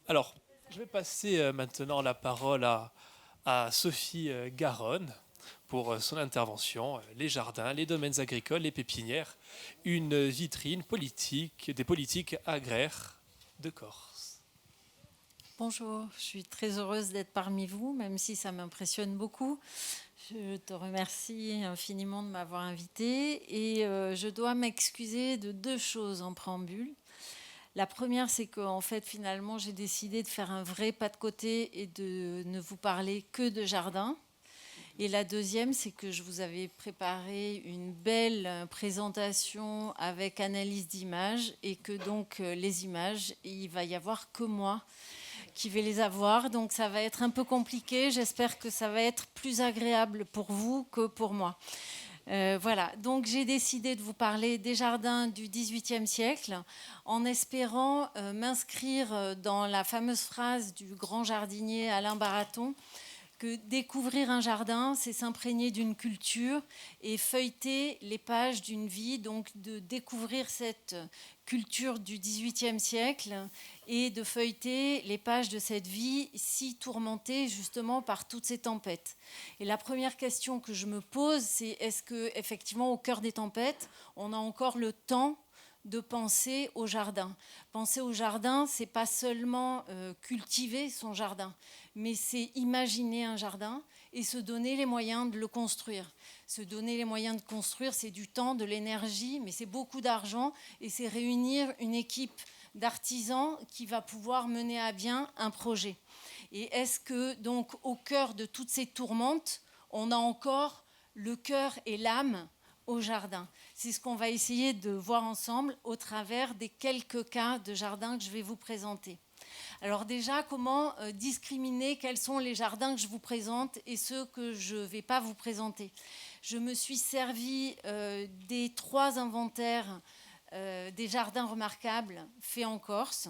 Alors, je vais passer maintenant la parole à Sophie Garonne pour son intervention. Les jardins, les domaines agricoles, les pépinières, une vitrine politique, des politiques agraires de Corse. Bonjour, je suis très heureuse d'être parmi vous, même si ça m'impressionne beaucoup. Je te remercie infiniment de m'avoir invitée et je dois m'excuser de deux choses en préambule. La première, c'est qu'en fait, finalement, j'ai décidé de faire un vrai pas de côté et de ne vous parler que de jardin. Et la deuxième, c'est que je vous avais préparé une belle présentation avec analyse d'images et que donc les images, il va y avoir que moi qui vais les avoir. Donc ça va être un peu compliqué. J'espère que ça va être plus agréable pour vous que pour moi. Voilà, donc j'ai décidé de vous parler des jardins du XVIIIe siècle en espérant m'inscrire dans la fameuse phrase du grand jardinier Alain Baraton que découvrir un jardin, c'est s'imprégner d'une culture et feuilleter les pages d'une vie, donc de découvrir cette culture du XVIIIe siècle et de feuilleter les pages de cette vie si tourmentée justement par toutes ces tempêtes. Et la première question que je me pose, c'est est-ce que effectivement au cœur des tempêtes, on a encore le temps de penser au jardin. Penser au jardin, c'est pas seulement cultiver son jardin, mais c'est imaginer un jardin et se donner les moyens de le construire. Se donner les moyens de construire, c'est du temps, de l'énergie, mais c'est beaucoup d'argent et c'est réunir une équipe d'artisans qui va pouvoir mener à bien un projet. Et est-ce que donc au cœur de toutes ces tourmentes, on a encore le cœur et l'âme au jardin? C'est ce qu'on va essayer de voir ensemble au travers des quelques cas de jardins que je vais vous présenter. Alors déjà, comment discriminer quels sont les jardins que je vous présente et ceux que je ne vais pas vous présenter? Je me suis servi des 3 inventaires des jardins remarquables faits en Corse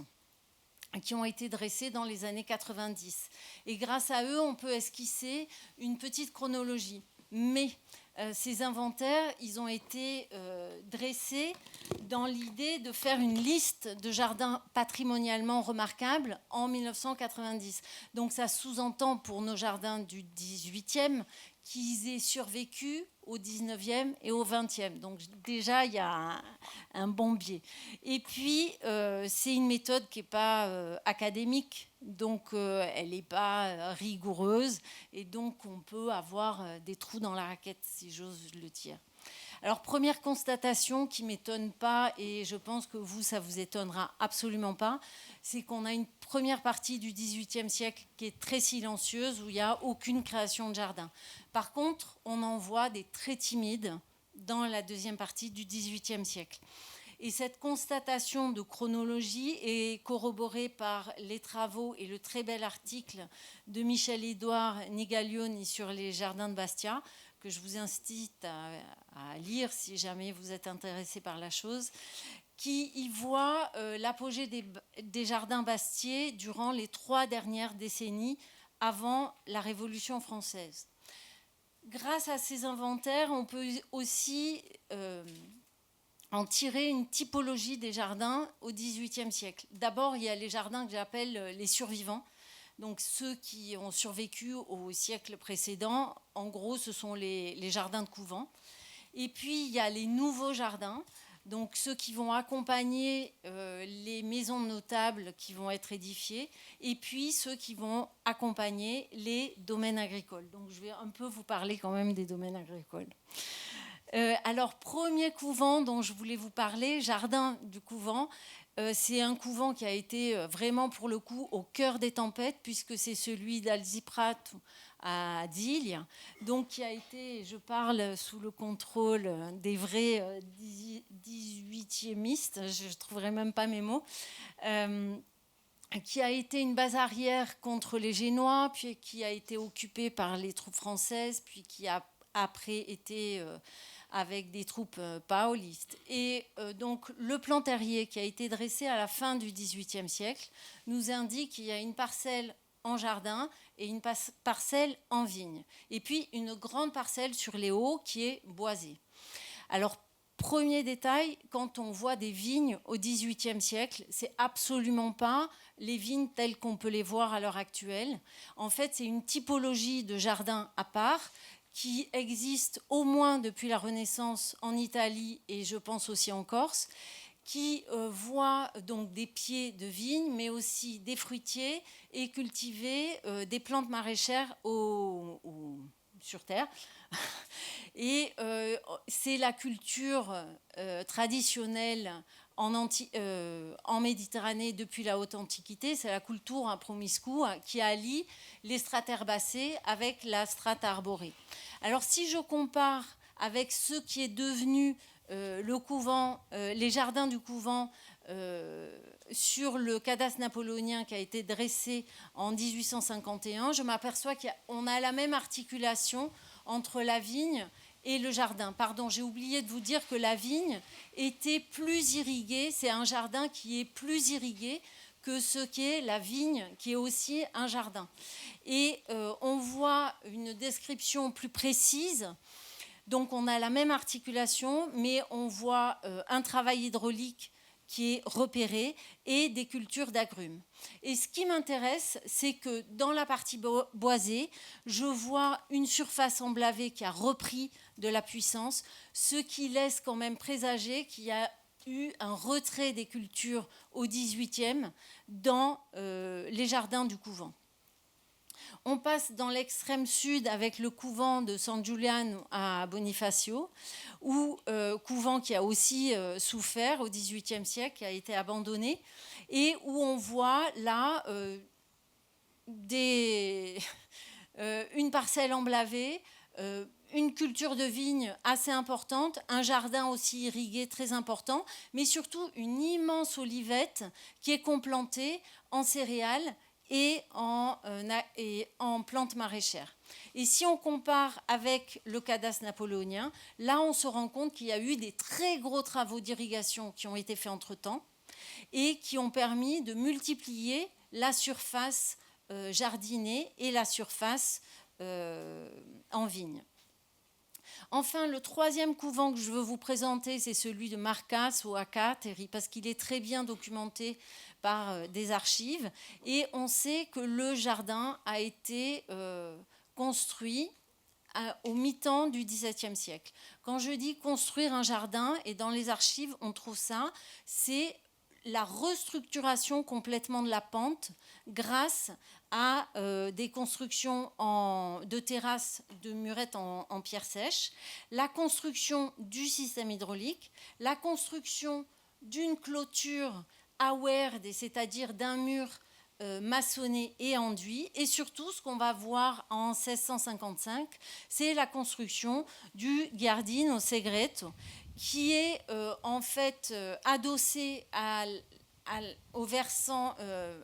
qui ont été dressés dans les années 90. Et grâce à eux, on peut esquisser une petite chronologie. Mais ces inventaires, ils ont été dressés dans l'idée de faire une liste de jardins patrimonialement remarquables en 1990. Donc ça sous-entend pour nos jardins du 18e qu'ils aient survécu au 19e et au 20e. Donc déjà, il y a un bon biais. Et puis, c'est une méthode qui n'est pas académique, donc elle n'est pas rigoureuse, et donc on peut avoir des trous dans la raquette, si j'ose le dire. Alors, première constatation qui ne m'étonne pas, et je pense que vous, ça ne vous étonnera absolument pas, c'est qu'on a une première partie du XVIIIe siècle qui est très silencieuse, où il n'y a aucune création de jardin. Par contre, on en voit des très timides dans la deuxième partie du XVIIIe siècle. Et cette constatation de chronologie est corroborée par les travaux et le très bel article de Michel-Édouard Nigaglioni sur les jardins de Bastia, que je vous incite à lire si jamais vous êtes intéressé par la chose, qui y voit l'apogée des jardins bastiais durant les 3 dernières décennies avant la Révolution française. Grâce à ces inventaires, on peut aussi en tirer une typologie des jardins au XVIIIe siècle. D'abord, il y a les jardins que j'appelle les survivants. Donc ceux qui ont survécu au siècle précédent, en gros, ce sont les jardins de couvent. Et puis, il y a les nouveaux jardins, donc ceux qui vont accompagner les maisons notables qui vont être édifiées, et puis ceux qui vont accompagner les domaines agricoles. Donc je vais un peu vous parler quand même des domaines agricoles. Alors, premier couvent dont je voulais vous parler, jardin du couvent, c'est un couvent qui a été vraiment pour le coup au cœur des tempêtes, puisque c'est celui d'Alziprat à Digne, donc qui a été, je parle sous le contrôle des vrais 18e, je ne trouverai même pas mes mots, qui a été une base arrière contre les Génois, puis qui a été occupée par les troupes françaises, puis qui a après été avec des troupes paolistes. Et donc le plan terrier qui a été dressé à la fin du XVIIIe siècle nous indique qu'il y a une parcelle en jardin et une parcelle en vigne. Et puis une grande parcelle sur les hauts qui est boisée. Alors Premier détail, quand on voit des vignes au XVIIIe siècle, c'est absolument pas les vignes telles qu'on peut les voir à l'heure actuelle. En fait, c'est une typologie de jardin à part qui existe au moins depuis la Renaissance en Italie et je pense aussi en Corse, qui voit donc des pieds de vignes, mais aussi des fruitiers et cultiver des plantes maraîchères sur terre. Et c'est la culture traditionnelle en Méditerranée depuis la haute antiquité, c'est la cultura promiscua qui allie les strates herbacées avec la strate arborée. Alors si je compare avec ce qui est devenu le couvent, les jardins du couvent sur le cadastre napoléonien qui a été dressé en 1851, je m'aperçois qu'on a la même articulation entre la vigne et le jardin. Pardon, j'ai oublié de vous dire que la vigne était plus irriguée, c'est un jardin qui est plus irrigué que ce qu'est la vigne, qui est aussi un jardin. Et on voit une description plus précise. Donc on a la même articulation, mais on voit un travail hydraulique qui est repéré et des cultures d'agrumes. Et ce qui m'intéresse, c'est que dans la partie boisée, je vois une surface emblavée qui a repris de la puissance, ce qui laisse quand même présager qu'il y a eu un retrait des cultures au XVIIIe dans les jardins du couvent. On passe dans l'extrême sud avec le couvent de San Giuliano à Bonifacio, couvent qui a aussi souffert au XVIIIe siècle, qui a été abandonné, et où on voit là une parcelle emblavée, une culture de vigne assez importante, un jardin aussi irrigué très important, mais surtout une immense olivette qui est complantée en céréales et en plantes maraîchères. Et si on compare avec le cadastre napoléonien, là on se rend compte qu'il y a eu des très gros travaux d'irrigation qui ont été faits entre-temps et qui ont permis de multiplier la surface jardinée et la surface en vigne. Enfin, le troisième couvent que je veux vous présenter, c'est celui de Marcas ou Acateri, parce qu'il est très bien documenté par des archives. Et on sait que le jardin a été construit au mi-temps du XVIIe siècle. Quand je dis construire un jardin, et dans les archives, on trouve ça, c'est la restructuration complètement de la pente grâce à des constructions de terrasses de murettes en pierre sèche, la construction du système hydraulique, la construction d'une clôture awerde, c'est-à-dire d'un mur maçonné et enduit, et surtout ce qu'on va voir en 1655, c'est la construction du Giardino Segreto, qui est en fait adossé au versant,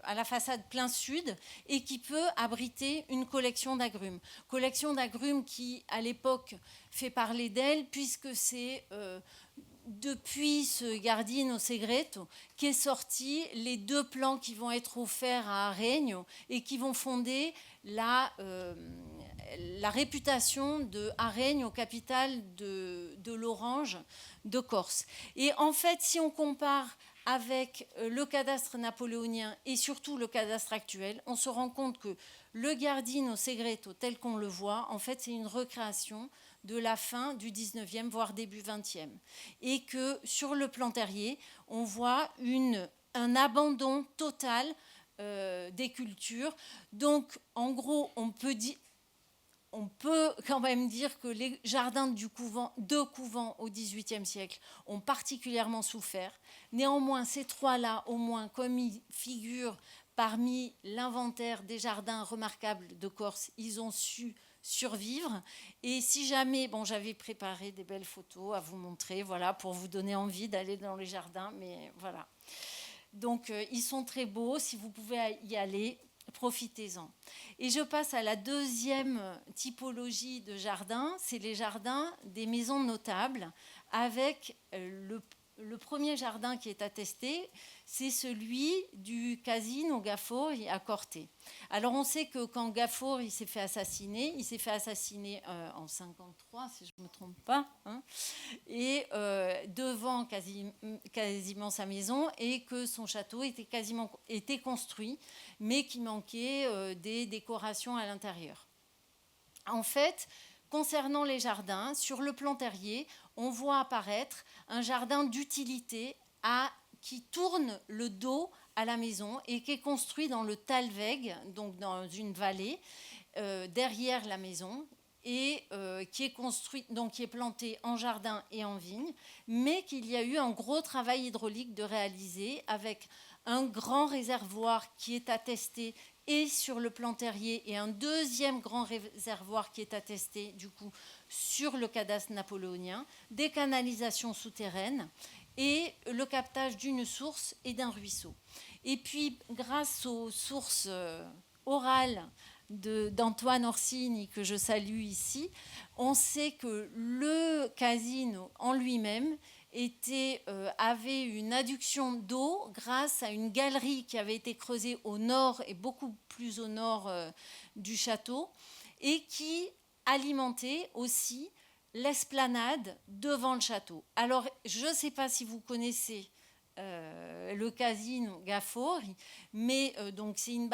à la façade plein sud, et qui peut abriter une collection d'agrumes. Collection d'agrumes qui, à l'époque, fait parler d'elle, puisque c'est depuis ce Giardino Segreto qu'est sorti les 2 plans qui vont être offerts à Aregno et qui vont fonder la réputation de Aregno, capitale de l'orange de Corse. Et en fait, si on compare avec le cadastre napoléonien et surtout le cadastre actuel, on se rend compte que le Giardino Segreto, tel qu'on le voit, en fait, c'est une recréation de la fin du 19e, voire début 20e. Et que sur le plan terrier, on voit un abandon total des cultures. Donc, en gros, on peut quand même dire que les jardins de couvent au XVIIIe siècle ont particulièrement souffert. Néanmoins, ces 3-là, au moins, comme ils figurent parmi l'inventaire des jardins remarquables de Corse, ils ont su survivre. Et si jamais, j'avais préparé des belles photos à vous montrer, voilà, pour vous donner envie d'aller dans les jardins, mais voilà. Donc, ils sont très beaux. Si vous pouvez y aller, profitez-en. Et je passe à la deuxième typologie de jardin, c'est les jardins des maisons notables, avec le premier jardin qui est attesté, c'est celui du Casino Gaffouri à Corté. Alors on sait que quand Gaffouri s'est fait assassiner, il s'est fait assassiner en 53, si je ne me trompe pas, hein, et devant quasiment sa maison, et que son château était construit, mais qu'il manquait des décorations à l'intérieur. En fait, concernant les jardins, sur le plan terrier, on voit apparaître un jardin d'utilité qui tourne le dos à la maison et qui est construit dans le Talweg, donc dans une vallée derrière la maison, et qui est construit, donc qui est planté en jardin et en vigne, mais qu'il y a eu un gros travail hydraulique de réaliser avec un grand réservoir qui est attesté et sur le plan terrier, et un deuxième grand réservoir qui est attesté du coup sur le cadastre napoléonien, des canalisations souterraines et le captage d'une source et d'un ruisseau. Et puis, grâce aux sources orales d'Antoine Orsini, que je salue ici, on sait que le casino en lui-même avait une adduction d'eau grâce à une galerie qui avait été creusée au nord et beaucoup plus au nord du château, et qui alimentait aussi l'esplanade devant le château. Alors, je ne sais pas si vous connaissez le Casino Gaffouri, mais donc c'est une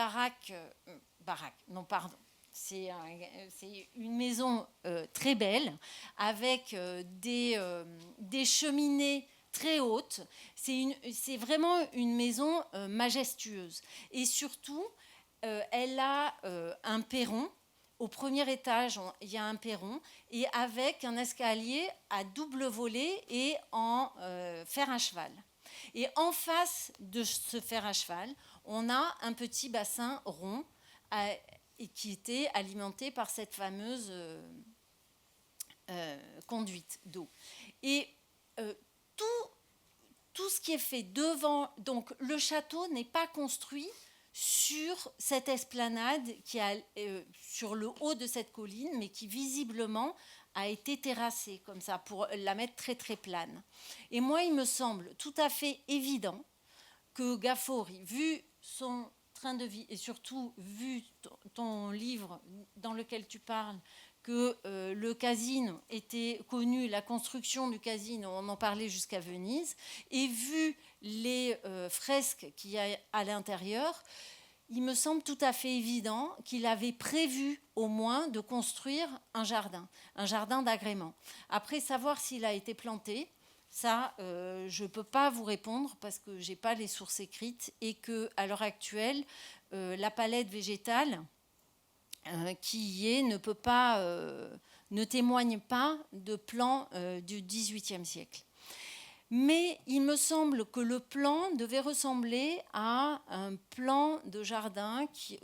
c'est une maison très belle, avec des cheminées très hautes. C'est vraiment une maison majestueuse. Et surtout, elle a un perron. Au premier étage, il y a un perron, et avec un escalier à double volet et en fer à cheval. Et en face de ce fer à cheval, on a un petit bassin rond qui était alimenté par cette fameuse conduite d'eau. Et tout ce qui est fait devant, donc le château n'est pas construit sur cette esplanade qui est sur le haut de cette colline, mais qui visiblement a été terrassée comme ça pour la mettre très très plane. Et moi, il me semble tout à fait évident que Gaffouri, vu son train de vie et surtout vu ton livre dans lequel tu parles, que le casino était connu, la construction du casino, on en parlait jusqu'à Venise, et vu les fresques qu'il y a à l'intérieur, il me semble tout à fait évident qu'il avait prévu au moins de construire un jardin d'agrément. Après, savoir s'il a été planté, ça, je ne peux pas vous répondre parce que je n'ai pas les sources écrites, et qu'à l'heure actuelle, la palette végétale qui y est ne témoigne pas de plan du XVIIIe siècle. Mais il me semble que le plan devait ressembler à un plan de jardin qui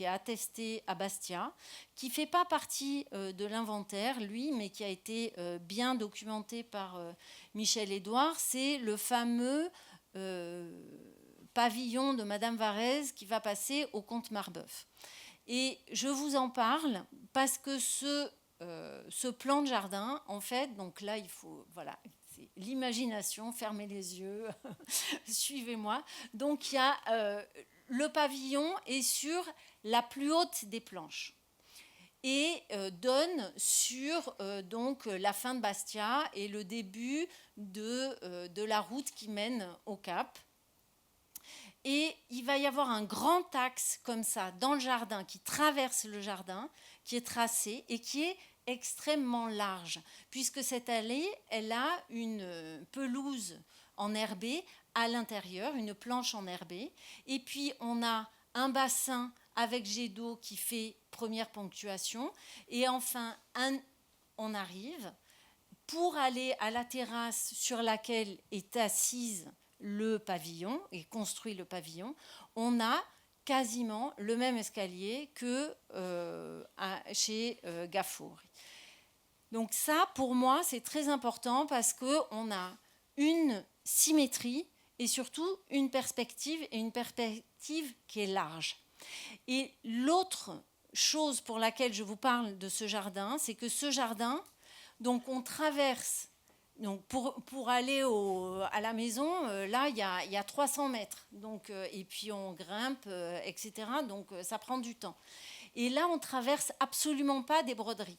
est attesté à Bastia, qui ne fait pas partie de l'inventaire, lui, mais qui a été bien documenté par Michel Édouard. C'est le fameux pavillon de Madame Varèse qui va passer au comte Marbeuf. Et je vous en parle parce que ce plan de jardin, en fait, donc là, il faut... Voilà, c'est l'imagination, fermez les yeux, suivez-moi. Donc, il y a le pavillon est sur la plus haute des planches et donne sur donc la fin de Bastia et le début de la route qui mène au Cap. Et il va y avoir un grand axe comme ça dans le jardin qui traverse le jardin, qui est tracé et qui est extrêmement large, puisque cette allée, elle a une pelouse enherbée à l'intérieur, une planche enherbée, et puis on a un bassin avec jet d'eau qui fait première ponctuation, et enfin on arrive pour aller à la terrasse sur laquelle est assise le pavillon et construit le pavillon. On a quasiment le même escalier que chez Gaffouri. Donc ça, pour moi, c'est très important parce qu'on a une symétrie et surtout une perspective qui est large. Et l'autre chose pour laquelle je vous parle de ce jardin, c'est que ce jardin, donc on traverse Donc pour aller à la maison, là, il y a 300 mètres. Donc, et puis on grimpe, etc. Donc ça prend du temps. Et là, on ne traverse absolument pas des broderies.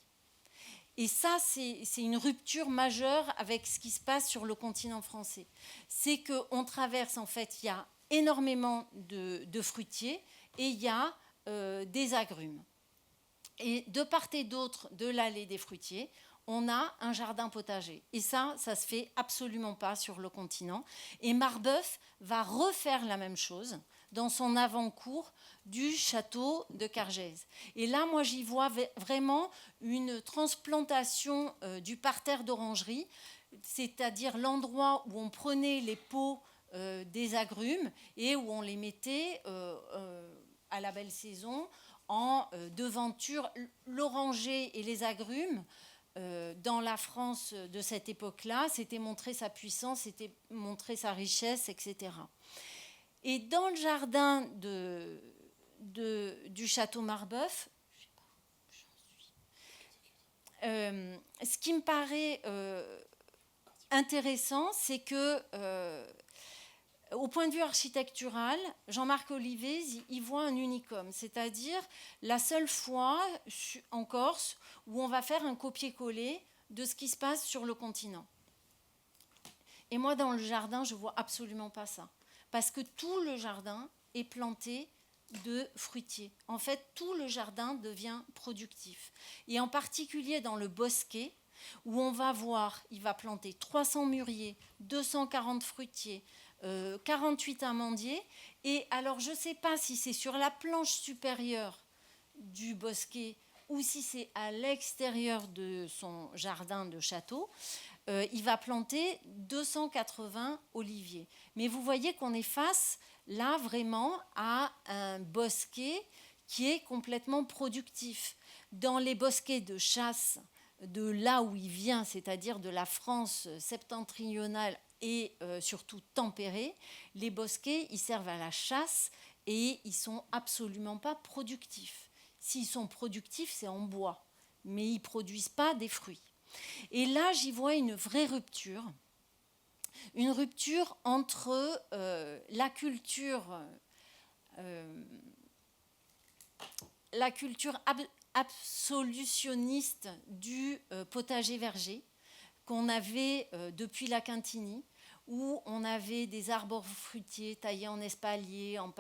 Et ça, c'est une rupture majeure avec ce qui se passe sur le continent français. C'est qu'on traverse, en fait, il y a énormément de fruitiers et il y a des agrumes. Et de part et d'autre de l'allée des fruitiers, on a un jardin potager. Et ça se fait absolument pas sur le continent. Et Marbeuf va refaire la même chose dans son avant-cour du château de Cargèse. Et là, moi, j'y vois vraiment une transplantation du parterre d'orangerie, c'est-à-dire l'endroit où on prenait les pots des agrumes et où on les mettait à la belle saison en devanture. L'oranger et les agrumes, dans la France de cette époque-là, c'était montrer sa puissance, c'était montrer sa richesse, etc. Et dans le jardin du château Marbeuf, ce qui me paraît intéressant, c'est que au point de vue architectural, Jean-Marc Olivet y voit un unicum, c'est-à-dire la seule fois en Corse où on va faire un copier-coller de ce qui se passe sur le continent. Et moi, dans le jardin, je ne vois absolument pas ça. Parce que tout le jardin est planté de fruitiers. En fait, tout le jardin devient productif. Et en particulier dans le bosquet, où on va voir, il va planter 300 mûriers, 240 fruitiers, 48 amandiers. Et alors, je ne sais pas si c'est sur la planche supérieure du bosquet ou si c'est à l'extérieur de son jardin de château, il va planter 280 oliviers. Mais vous voyez qu'on est face, là, vraiment, à un bosquet qui est complètement productif. Dans les bosquets de chasse, de là où il vient, c'est-à-dire de la France septentrionale et surtout tempérée, les bosquets, ils servent à la chasse et ils ne sont absolument pas productifs. S'ils sont productifs, c'est en bois, mais ils ne produisent pas des fruits. Et là, j'y vois une vraie rupture entre la culture absolutionniste du potager-verger qu'on avait depuis la Quintinie, où on avait des arbres fruitiers taillés en espalier, en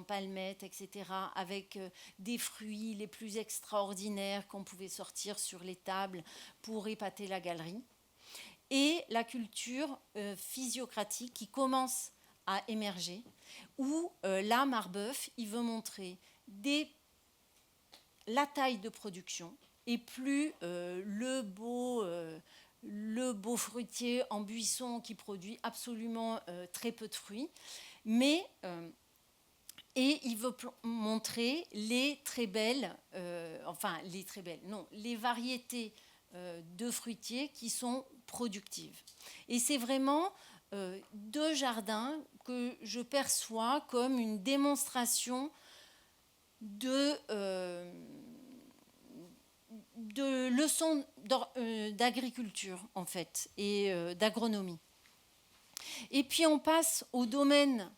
palmettes, etc., avec des fruits les plus extraordinaires qu'on pouvait sortir sur les tables pour épater la galerie, et la culture physiocratique qui commence à émerger, où là, Marbeuf, il veut montrer la taille de production et plus le beau fruitier en buisson qui produit absolument très peu de fruits, mais et il veut montrer les variétés de fruitiers qui sont productives. Et c'est vraiment deux jardins que je perçois comme une démonstration de leçons d'agriculture, en fait, et d'agronomie. Et puis on passe au domaine,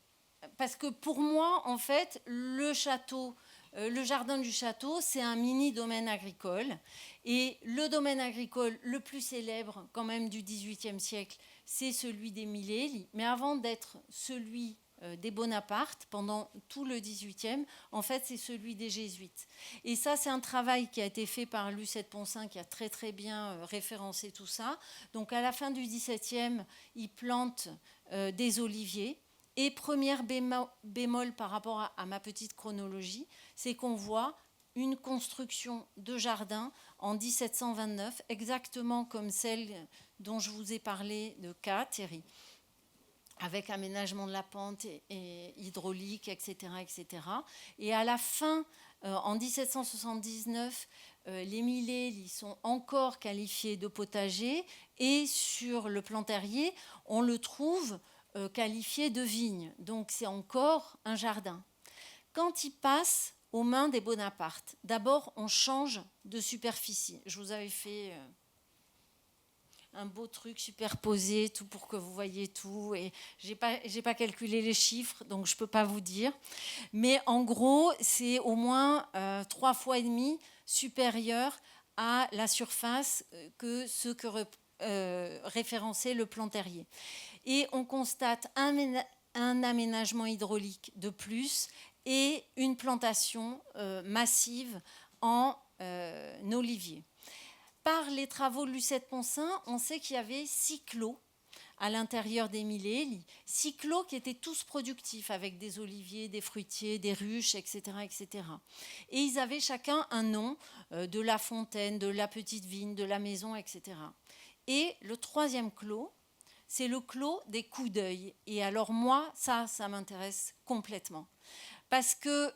parce que pour moi, en fait, le jardin du château, c'est un mini domaine agricole. Et le domaine agricole le plus célèbre, quand même, du XVIIIe siècle, c'est celui des Millais. Mais avant d'être celui des Bonaparte, pendant tout le XVIIIe, en fait, c'est celui des Jésuites. Et ça, c'est un travail qui a été fait par Lucette Poncin, qui a très, très bien référencé tout ça. Donc, à la fin du XVIIe, ils plantent des oliviers. Et première bémol par rapport à ma petite chronologie, c'est qu'on voit une construction de jardin en 1729, exactement comme celle dont je vous ai parlé de Thierry, avec aménagement de la pente et hydraulique, etc., etc. Et à la fin, en 1779, les Millais ils sont encore qualifiés de potager, et sur le plan terrier, on le trouve qualifié de vigne. Donc c'est encore un jardin. Quand il passe aux mains des Bonaparte, d'abord on change de superficie. Je vous avais fait un beau truc superposé, tout pour que vous voyez tout. Et j'ai pas calculé les chiffres, donc je peux pas vous dire. Mais en gros, c'est au moins 3,5 fois supérieur à la surface que ce que référençait le plan terrier. Et on constate un aménagement hydraulique de plus et une plantation massive en olivier. Par les travaux de Lucette-Ponsin, on sait qu'il y avait 6 clos à l'intérieur des Mille-et-Élie, 6 clos qui étaient tous productifs avec des oliviers, des fruitiers, des ruches, etc., etc. Et ils avaient chacun un nom, de la fontaine, de la petite vigne, de la maison, etc. Et le 3e clos, c'est le clos des coups d'œil. Et alors moi, ça m'intéresse complètement. Parce que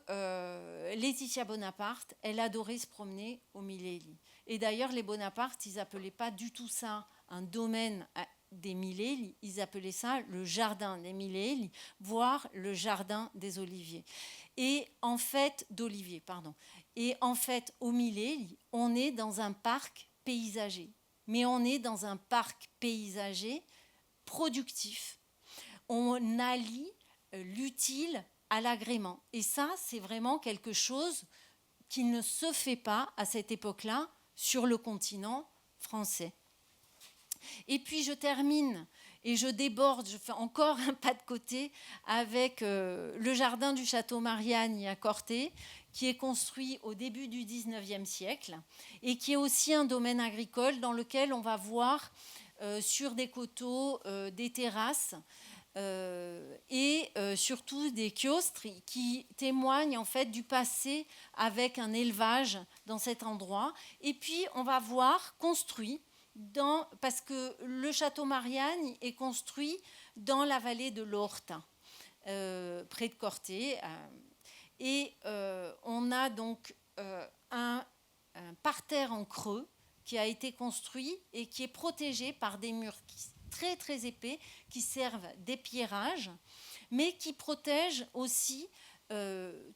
Laetitia Bonaparte, elle adorait se promener au Mille-et-Élie. Et d'ailleurs, les Bonaparte, ils n'appelaient pas du tout ça un domaine des Mille-et-Élie, ils appelaient ça le jardin des Mille-et-Élie, voire le jardin des oliviers. Et en fait, d'oliviers, pardon. Et en fait, au Mille-et-Élie, on est dans un parc paysager. Mais on est dans un parc paysager productif. On allie l'utile à l'agrément. Et ça, c'est vraiment quelque chose qui ne se fait pas à cette époque-là sur le continent français. Et puis je termine et je déborde, je fais encore un pas de côté avec le jardin du château Mariagne à Corté, qui est construit au début du 19e siècle et qui est aussi un domaine agricole dans lequel on va voir sur des coteaux des terrasses et surtout des kiostres qui témoignent en fait du passé avec un élevage dans cet endroit. Et puis on va voir construit parce que le château Mariagne est construit dans la vallée de l'Horta, près de Corté. Et on a donc un parterre en creux qui a été construit et qui est protégé par des murs très très épais qui servent d'épiérage, mais qui protègent aussi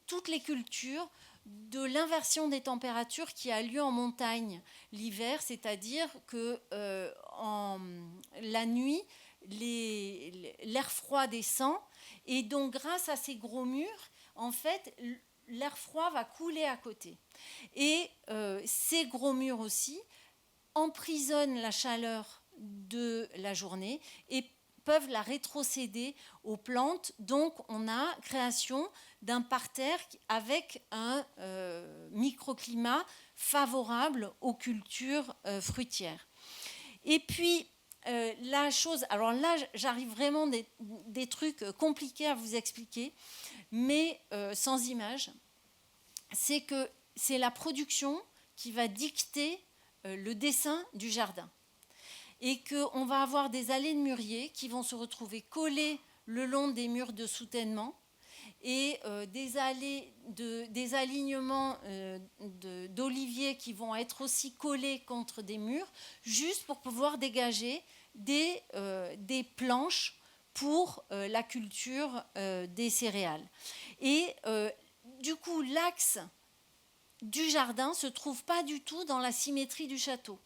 toutes les cultures de l'inversion des températures qui a lieu en montagne l'hiver, c'est-à-dire que la nuit, l'air froid descend et donc grâce à ces gros murs, en fait, l'air froid va couler à côté. Et ces gros murs aussi emprisonnent la chaleur de la journée et peuvent la rétrocéder aux plantes. Donc, on a création d'un parterre avec un microclimat favorable aux cultures fruitières. Et puis, la chose... Alors là, j'arrive vraiment des trucs compliqués à vous expliquer, mais sans images. C'est que c'est la production qui va dicter le dessin du jardin. Et qu'on va avoir des allées de mûriers qui vont se retrouver collées le long des murs de soutènement et des alignements d'oliviers qui vont être aussi collés contre des murs, juste pour pouvoir dégager des planches pour la culture des céréales. Et du coup, l'axe du jardin ne se trouve pas du tout dans la symétrie du château.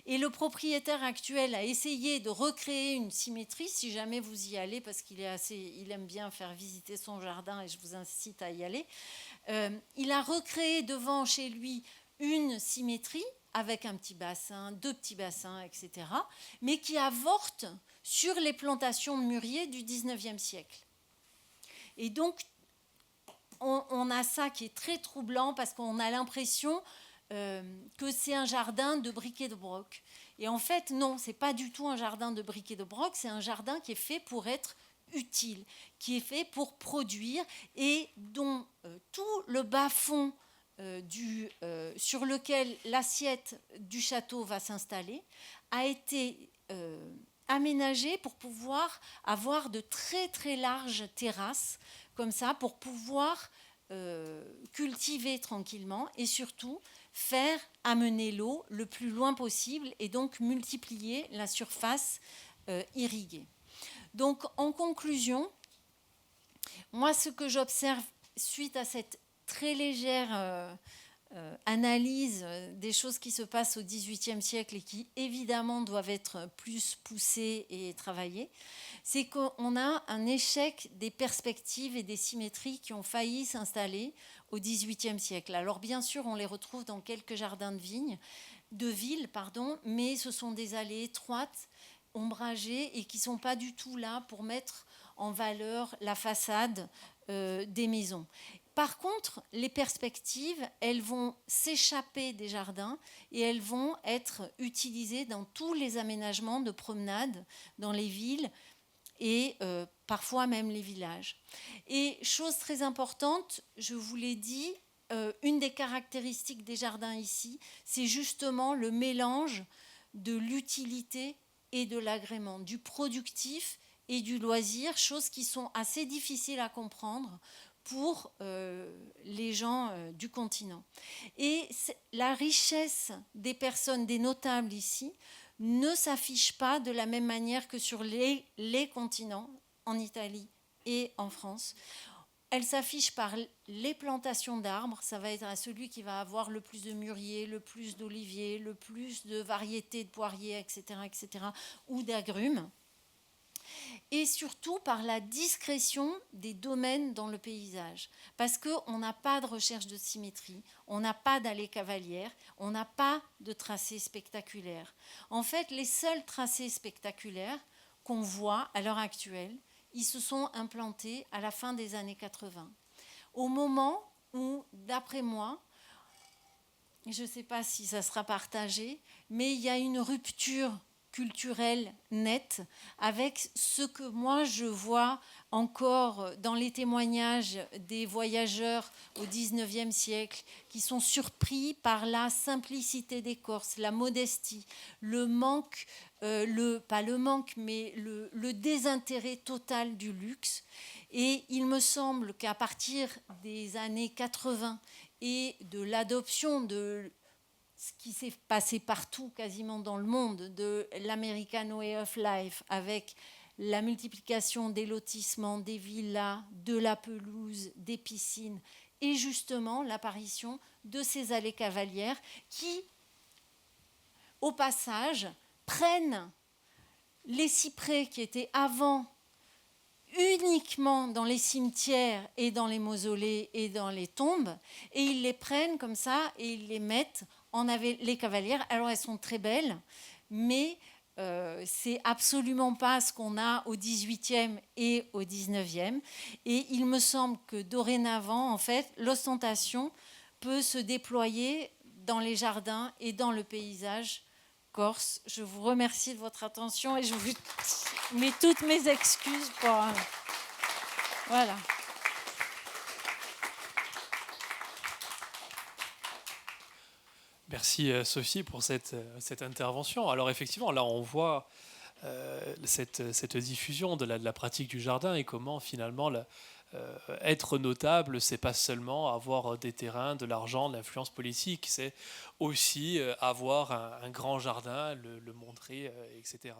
Et le propriétaire actuel a essayé de recréer une symétrie, si jamais vous y allez, parce qu'il aime bien faire visiter son jardin et je vous incite à y aller. Il a recréé devant chez lui une symétrie avec un petit bassin, 2 petits bassins, etc., mais qui avorte sur les plantations de mûriers du 19e siècle. Et donc, on a ça qui est très troublant parce qu'on a l'impression que c'est un jardin de briques et de broc. Et en fait, non, ce n'est pas du tout un jardin de briques et de broc, c'est un jardin qui est fait pour être utile, qui est fait pour produire et dont tout le bas-fond sur lequel l'assiette du château va s'installer a été aménagé pour pouvoir avoir de très très larges terrasses, comme ça, pour pouvoir cultiver tranquillement et surtout faire amener l'eau le plus loin possible et donc multiplier la surface irriguée. Donc en conclusion, moi ce que j'observe suite à cette très légère analyse des choses qui se passent au XVIIIe siècle et qui évidemment doivent être plus poussées et travaillées, c'est qu'on a un échec des perspectives et des symétries qui ont failli s'installer au XVIIIe siècle. Alors bien sûr, on les retrouve dans quelques jardins de ville, mais ce sont des allées étroites, ombragées et qui ne sont pas du tout là pour mettre en valeur la façade des maisons. Par contre, les perspectives, elles vont s'échapper des jardins et elles vont être utilisées dans tous les aménagements de promenade dans les villes et parfois même les villages. Et chose très importante, je vous l'ai dit, une des caractéristiques des jardins ici, c'est justement le mélange de l'utilité et de l'agrément, du productif et du loisir, choses qui sont assez difficiles à comprendre pour les gens du continent. Et la richesse des personnes, des notables ici, ne s'affiche pas de la même manière que sur les continents, en Italie et en France. Elle s'affiche par les plantations d'arbres. Ça va être à celui qui va avoir le plus de mûriers, le plus d'oliviers, le plus de variétés de poiriers, etc., ou d'agrumes. Et surtout par la discrétion des domaines dans le paysage. Parce qu'on n'a pas de recherche de symétrie, on n'a pas d'allées cavalières, on n'a pas de tracés spectaculaires. En fait, les seuls tracés spectaculaires qu'on voit à l'heure actuelle, ils se sont implantés à la fin des années 80. Au moment où, d'après moi, je ne sais pas si ça sera partagé, mais il y a une rupture culturelle nette avec ce que moi je vois encore dans les témoignages des voyageurs au XIXe siècle qui sont surpris par la simplicité des Corses, la modestie, le manque, pas le manque, mais le désintérêt total du luxe. Et il me semble qu'à partir des années 80 et de l'adoption de ce qui s'est passé partout, quasiment dans le monde, de l'American Way of Life, avec la multiplication des lotissements, des villas, de la pelouse, des piscines, et justement l'apparition de ces allées cavalières qui, au passage, prennent les cyprès qui étaient avant uniquement dans les cimetières et dans les mausolées et dans les tombes, et ils les prennent comme ça et ils les mettent en les cavalières. Alors elles sont très belles, mais c'est absolument pas ce qu'on a au XVIIIe et au XIXe. Et il me semble que dorénavant, en fait, l'ostentation peut se déployer dans les jardins et dans le paysage corse. Je vous remercie de votre attention et je vous mets toutes mes excuses pour... Voilà. Merci Sophie pour cette intervention. Alors effectivement, là on voit cette diffusion de la pratique du jardin et comment finalement être notable, c'est pas seulement avoir des terrains, de l'argent, de l'influence politique, c'est aussi avoir un grand jardin, le montrer, etc.